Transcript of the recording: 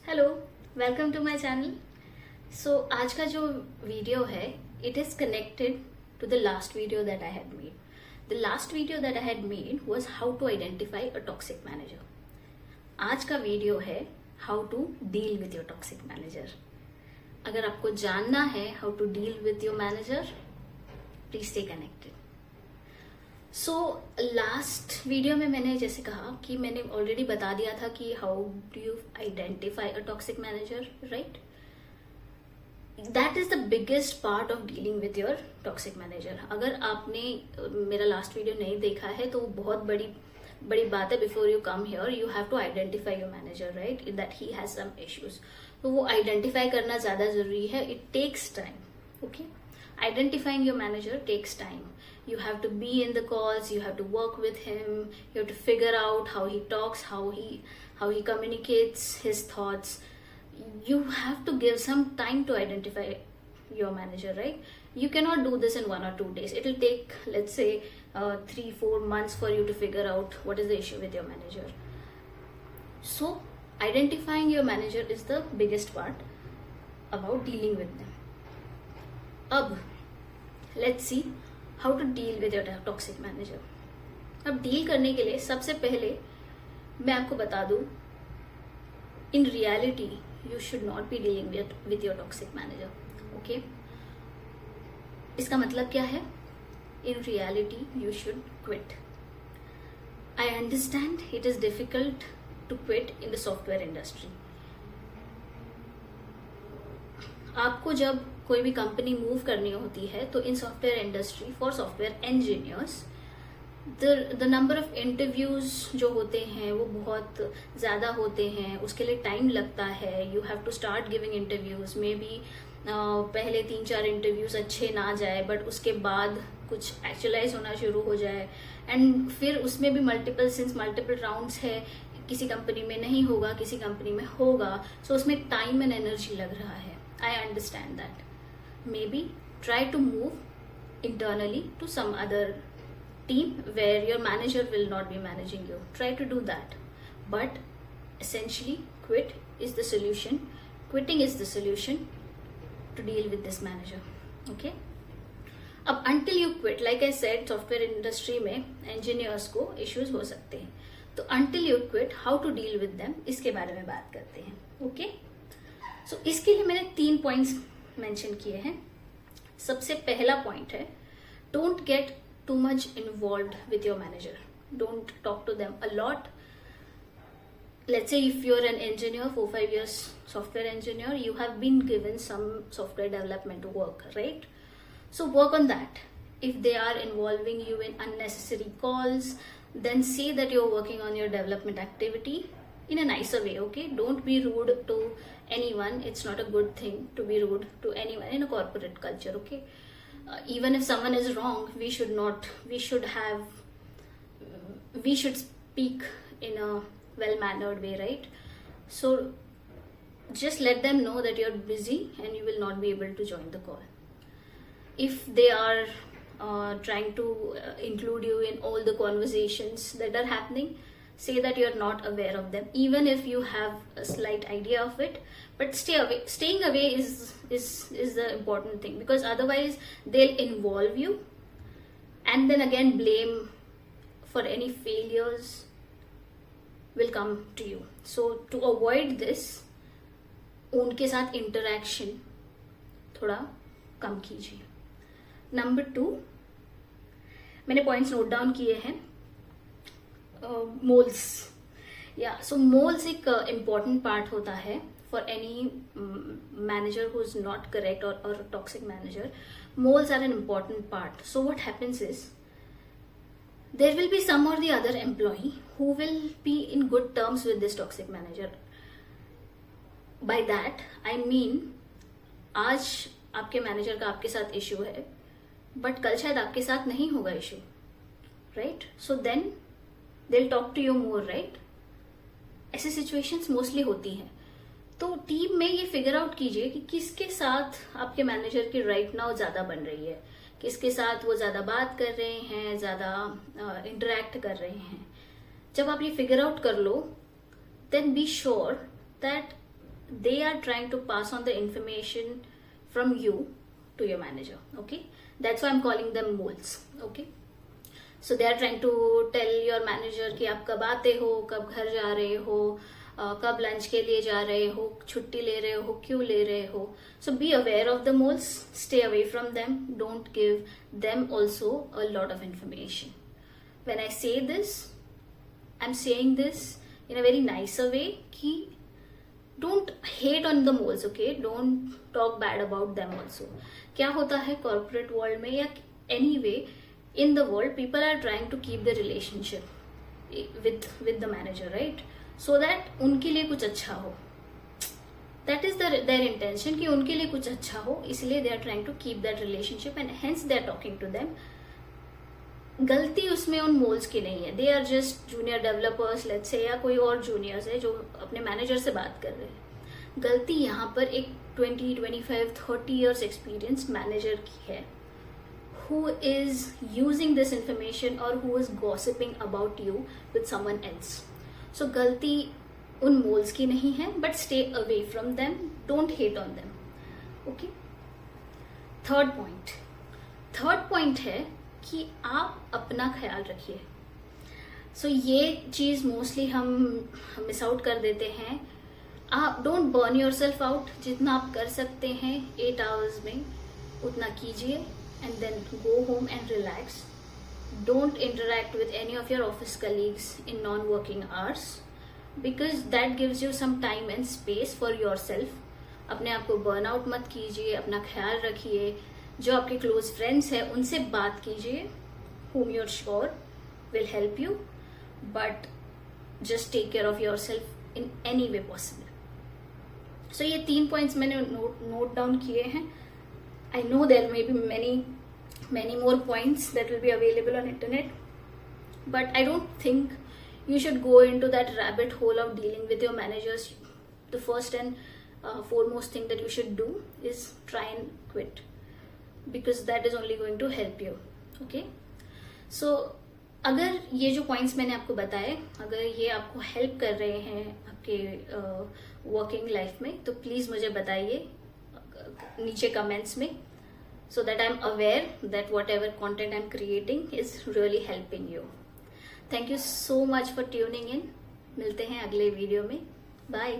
Hello, welcome to my channel. So आज का जो वीडियो है it is connected to the last video that I had made. The last video that I had made was how to identify a toxic manager. आज का video है how to deal with your toxic manager. अगर आपको जानना है how to deal with your manager, please stay connected. So last video में मैंने जैसे कहा कि मैंने ऑलरेडी बता दिया था कि how do you identify a toxic manager, right? That is the biggest part of dealing with your toxic manager. अगर आपने मेरा लास्ट वीडियो नहीं देखा है तो बहुत बड़ी बात है। Before you come here you have to identify your manager, right, that he has some issues. तो वो आइडेंटिफाई करना ज्यादा जरूरी है। It takes time, okay? Identifying your manager takes time. You have to be in the calls, you have to work with him, you have to figure out how he talks, how he communicates his thoughts. You have to give some time to identify your manager, right? You cannot do this in 1 or 2 days. It will take, let's say, 3-4 months for you to figure out what is the issue with your manager. So identifying your manager is the biggest part about dealing with them. अब let's see how to deal with your toxic manager. अब deal करने के लिए सबसे पहले मैं आपको बता दूं, in reality you should not be dealing with your toxic manager, okay? इसका मतलब क्या है? In reality you should quit. I understand it is difficult to quit in the software industry. आपको जब कोई भी कंपनी मूव करनी होती है तो in software industry for software engineers the number of interviews जो होते हैं वो बहुत ज्यादा होते हैं। उसके लिए टाइम लगता है। You have to start giving interviews. Maybe पहले 3-4 इंटरव्यूज अच्छे ना जाए, बट उसके बाद कुछ एक्चुअलाइज होना शुरू हो जाए, एंड फिर उसमें भी मल्टीपल राउंड्स है। किसी कंपनी में नहीं होगा, किसी कंपनी में होगा। सो उसमें टाइम एंड एनर्जी लग रहा है। I understand that. Maybe try to move internally to some other team where your manager will not be managing you. Try to do that. But essentially, quit is the solution. Quitting is the solution to deal with this manager. Okay? अब until you quit, like I said, software industry में engineers को issues हो सकते हैं. तो until you quit, how to deal with them, इसके बारे में बात करते हैं. Okay? सो इसके लिए मैंने 3 पॉइंट्स मेंशन किए हैं। सबसे पहला पॉइंट है, don't get too much involved with your manager. Don't talk to them a lot. Let's say if you are an engineer, 4-5 years software engineer, you have been given some software development work, right? So work on that. If they are involving you in unnecessary calls, then say that you're working on your development activity in a nicer way, okay? Don't be rude to anyone. It's not a good thing to be rude to anyone in a corporate culture, okay? Even if someone is wrong, we should speak in a well-mannered way, right? So just let them know that you're busy and you will not be able to join the call. If they are trying to include you in all the conversations that are happening, say that you're not aware of them, even if you have a slight idea of it, but stay away. Staying away is the important thing, because otherwise they'll involve you and then again blame for any failures will come to you. So to avoid this, उनके साथ interaction थोड़ा कम कीजिए। Number 2, मैंने points note down किए हैं। Moles, या so moles एक important part होता है for any manager who is not correct और toxic manager. Moles are an important part. So what happens is there will be some or the other employee who will be in good terms with this toxic manager. By that I mean, आज आपके manager का आपके साथ issue है, but कल शायद आपके साथ नहीं होगा issue, right? So then they'll talk to you more, right? ऐसी सिचुएशंस मोस्टली होती हैं। तो टीम में ये फिगर आउट कीजिए कि किसके साथ आपके मैनेजर की राइट नाउ ज्यादा बन रही है, किसके साथ वो ज्यादा बात कर रहे हैं, ज्यादा इंटरेक्ट कर रहे हैं। जब आप ये फिगर आउट कर लो, then be sure that they are trying to pass on the information from you to your manager. Okay, that's why I'm calling them moles. Okay, so they are trying to tell your manager कि आप कब आते हो, कब घर जा रहे हो, कब लंच के लिए जा रहे हो, छुट्टी ले रहे हो, क्यों ले रहे हो. So be aware of the moles, stay away from them, don't give them also a lot of information. When I say this, I'm saying this in a very nicer way कि don't hate on the moles, okay? Don't talk bad about them also. क्या होता है corporate world में या anyway in the world, people are trying to keep the relationship with the manager, right? So that उनके लिए कुछ अच्छा हो. That is their intention कि उनके लिए कुछ अच्छा हो, इसलिए they are trying to keep that relationship and hence they are talking to them. गलती उसमें उन मोल्स की नहीं है. They are just junior developers let's say, या कोई और जूनियर्स है जो अपने मैनेजर से बात कर रहे हैं. गलती यहाँ पर एक 20, 25, 30 years एक्सपीरियंस्ड मैनेजर की है, who is using this information or who is gossiping about you with someone else. So गलती उन मोल्स की नहीं है, but stay away from them, don't hate on them. Okay. Third point है कि आप अपना ख्याल रखिए. सो ये चीज मोस्टली हम मिस आउट कर देते हैं. आप don't burn your self out. जितना आप कर सकते हैं 8 hours में उतना कीजिए and then go home and relax. Don't interact with any of your office colleagues in non working hours because that gives you some time and space for yourself. अपने आप को बर्न आउट मत कीजिए, अपना ख्याल रखिए. जो आपके क्लोज फ्रेंड्स हैं उनसे बात कीजिए, whom you're sure will help you, but just take care of yourself in any way possible. So ये 3 points मैंने note down किए हैं. I know there may be many more points that will be available on internet, but I don't think you should go into that rabbit hole of dealing with your managers. The first and foremost thing that you should do is try and quit. Because that is only going to help you. Okay, so अगर ये जो points मैंने आपको बताए, अगर ये आपको help कर रहे हैं आपके वर्किंग लाइफ में, तो प्लीज मुझे बताइए नीचे कमेंट्स में, so that I'm aware that whatever content I'm creating is really helping you. Thank you so much for tuning in. मिलते हैं अगले वीडियो में. Bye.